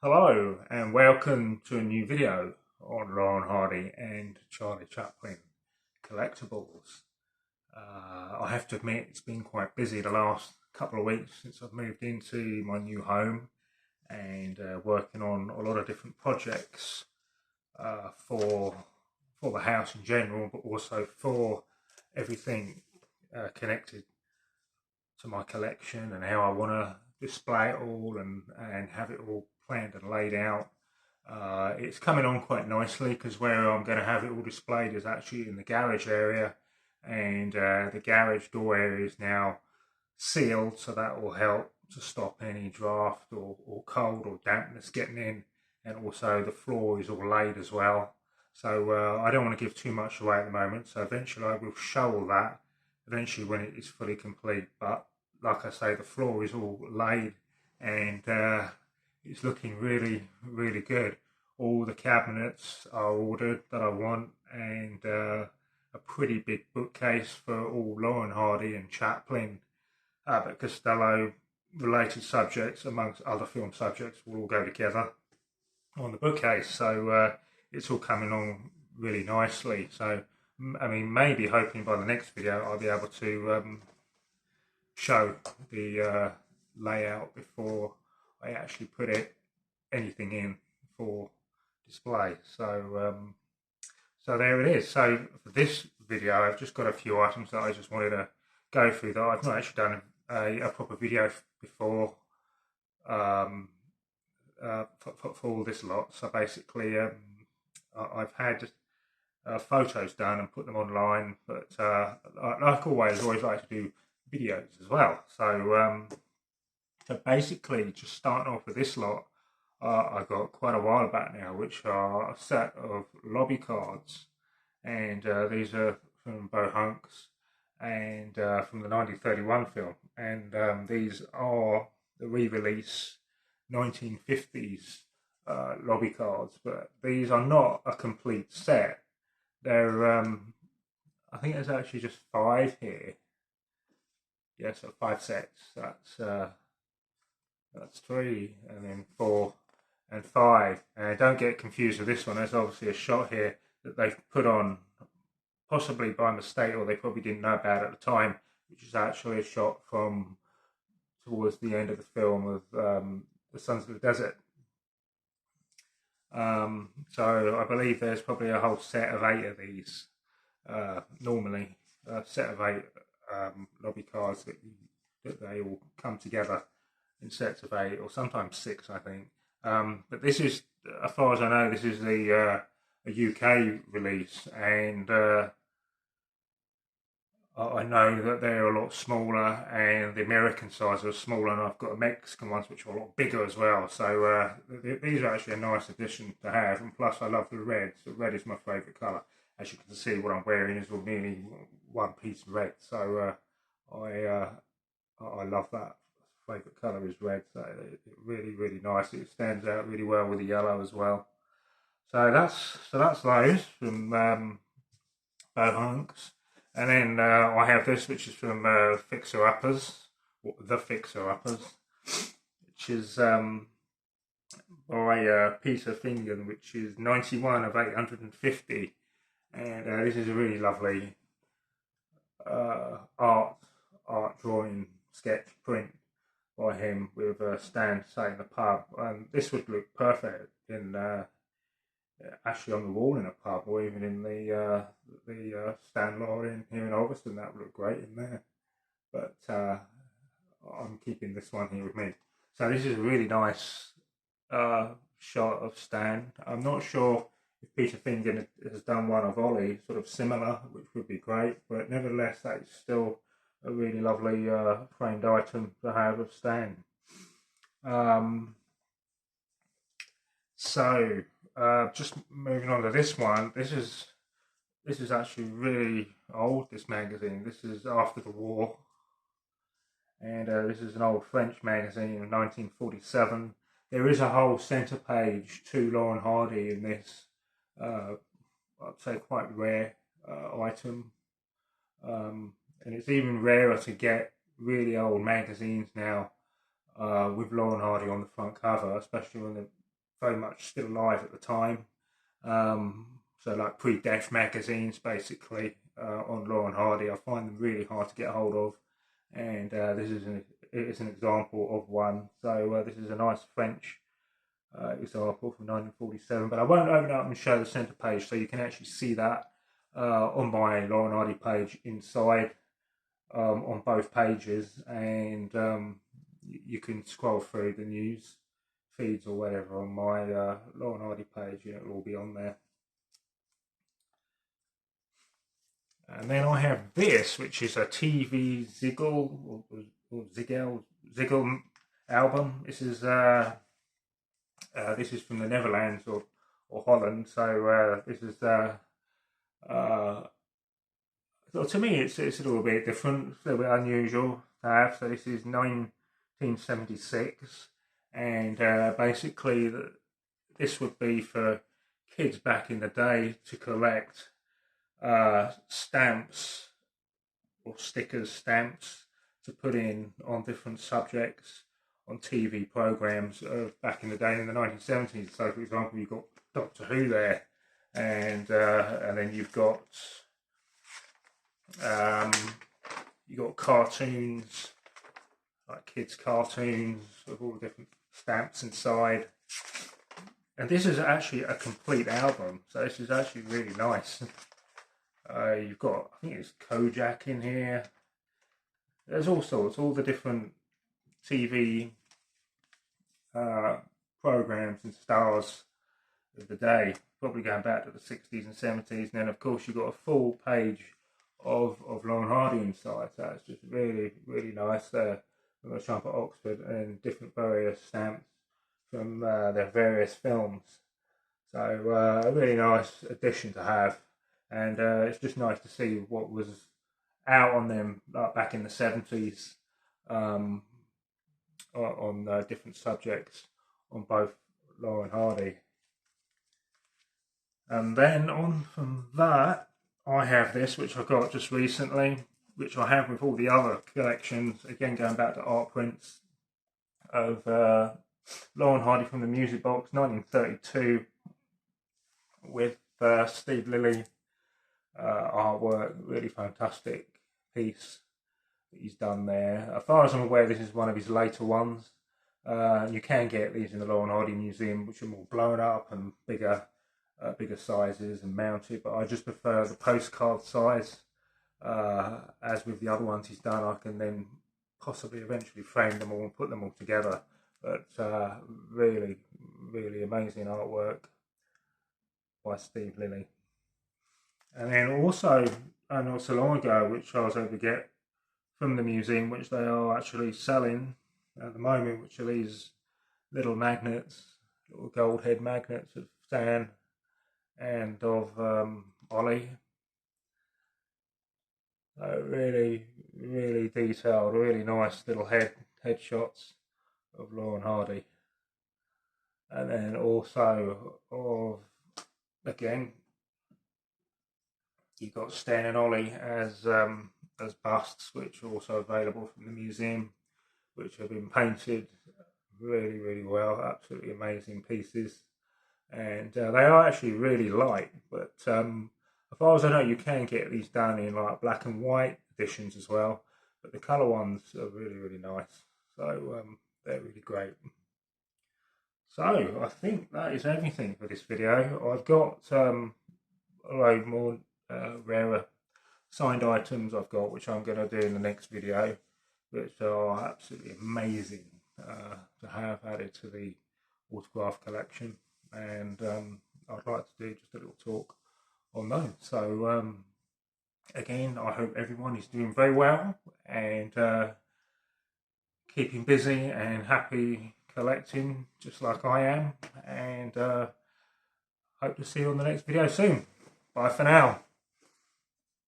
Hello and welcome to a new video on Laurel Hardy and Charlie Chaplin collectibles. I have to admit it's been quite busy the last couple of weeks since I've moved into my new home and working on a lot of different projects for the house in general, but also for everything connected to my collection and how I want to display it all and have it all planned and laid out. It's coming on quite nicely because where I'm going to have it all displayed is actually in the garage area, and the garage door area is now sealed, so that will help to stop any draft or cold or dampness getting in, and also the floor is all laid as well. So I don't want to give too much away at the moment, so eventually I will show all that eventually when it is fully complete. But like I say, the floor is all laid and it's looking really good. All the cabinets are ordered that I want, and a pretty big bookcase for all Laurel Hardy and Chaplin, Abbott Costello related subjects, amongst other film subjects, will all go together on the bookcase. So it's all coming on really nicely. So I mean, maybe hoping by the next video I'll be able to show the layout before I actually put anything in for display. So there it is. So for this video, I've just got a few items that I just wanted to go through that I've not actually done a proper video before for all this lot. So basically, I've had photos done and put them online, but like always like to do videos as well. So basically, just starting off with this lot, I got quite a while back now, which are a set of lobby cards, and these are from Bo Hunks and from the 1931 film, and these are the re-release 1950s lobby cards, but these are not a complete set. They're I think there's actually just five here. Yeah, so five sets. That's three, and then four and five. And don't get confused with this one. There's obviously a shot here that they've put on, possibly by mistake, or they probably didn't know about at the time, which is actually a shot from towards the end of the film of the Sons of the Desert. So I believe there's probably a whole set of eight of these. Normally, a set of eight lobby cards that they all come together in sets of eight, or sometimes six, I think. But this is, as far as I know, this is a UK release, and I know that they're a lot smaller, and the American size are smaller, and I've got the Mexican ones which are a lot bigger as well. So these are actually a nice addition to have, and plus I love the red. So red is my favourite colour. As you can see, what I'm wearing is nearly one piece of red. So I love that. Favourite colour is red. So really nice. It stands out really well with the yellow as well. So that's those from Bo Hunks. And then I have this, which is from Fixer Uppers, The Fixer Uppers, which is by Peter Fingan, which is 91 of 850. And this is a really lovely art drawing sketch print by him with Stan say in the pub. This would look perfect in actually on the wall in a pub, or even in the Stan Laurel here in Alveston. That would look great in there. But I'm keeping this one here with me. So this is a really nice shot of Stan. I'm not sure if Peter Fingan has done one of Ollie, sort of similar, which would be great. But nevertheless, that's still a really lovely framed item to have of Stan. So just moving on to this one. This is actually really old. This magazine. This is after the war, and this is an old French magazine of 1947. There is a whole centre page to Laurel Hardy in this. I'd say quite rare item, and it's even rarer to get really old magazines now with Laurel Hardy on the front cover, especially when very much still alive at the time. So like pre-death magazines, basically, on Laurel and Hardy. I find them really hard to get hold of, and this is an example of one. So this is a nice French example from 1947, but I won't open up and show the centre page, so you can actually see that on my Laurel and Hardy page inside, on both pages, and you can scroll through the news feeds or whatever on my Laurel and Hardy page, and it'll all be on there. And then I have this, which is a TV Ziegel or Ziegel album. This is from the Netherlands or Holland. So this is so to me it's a little bit different, a little bit unusual to have. So this is 1976, and basically this would be for kids back in the day to collect stamps or stickers, stamps to put in on different subjects on TV programs back in the day in the 1970s. So, for example, you've got Doctor Who there, and then you've got cartoons, like kids' cartoons with all the different stamps inside. And this is actually a complete album, so this is actually really nice. You've got, I think it's Kojak in here. There's all sorts, all the different TV programs and stars of the day, probably going back to the 60s and 70s. And then, of course, you've got a full page of Laurel and Hardy inside. So it's just really, really nice there. From the Trump at Oxford and different various stamps from their various films. So a really nice addition to have. And it's just nice to see what was out on them back in the 70s on different subjects on both Laurel and Hardy. And then on from that, I have this, which I got just recently, which I have with all the other collections, again going back to art prints of Laurel and Hardy from the Music Box, 1932, with Steve Lilly artwork. Really fantastic piece that he's done there. As far as I'm aware, this is one of his later ones. You can get these in the Laurel and Hardy Museum, which are more blown up and bigger sizes and mounted, but I just prefer the postcard size. As with the other ones he's done, I can then possibly eventually frame them all and put them all together. But really, really amazing artwork by Steve Lilly. And then also, not so long ago, which I was able to get from the museum, which they are actually selling at the moment, which are these little magnets, little gold head magnets of Stan and of Ollie. Really, really detailed, really nice little headshots of Laurel and Hardy. And then also of, again, you've got Stan and Ollie as busts, which are also available from the museum, which have been painted really, really well. Absolutely amazing pieces. And they are actually really light, but as far as I know, you can get these done in like black and white editions as well, but the colour ones are really, really nice. So they're really great. So I think that is everything for this video. I've got a load more rarer signed items I've got, which I'm going to do in the next video, which are absolutely amazing to have added to the autograph collection. And I'd like to do just a little talk on those. So again, I hope everyone is doing very well and keeping busy and happy collecting, just like I am. And hope to see you on the next video soon. Bye for now.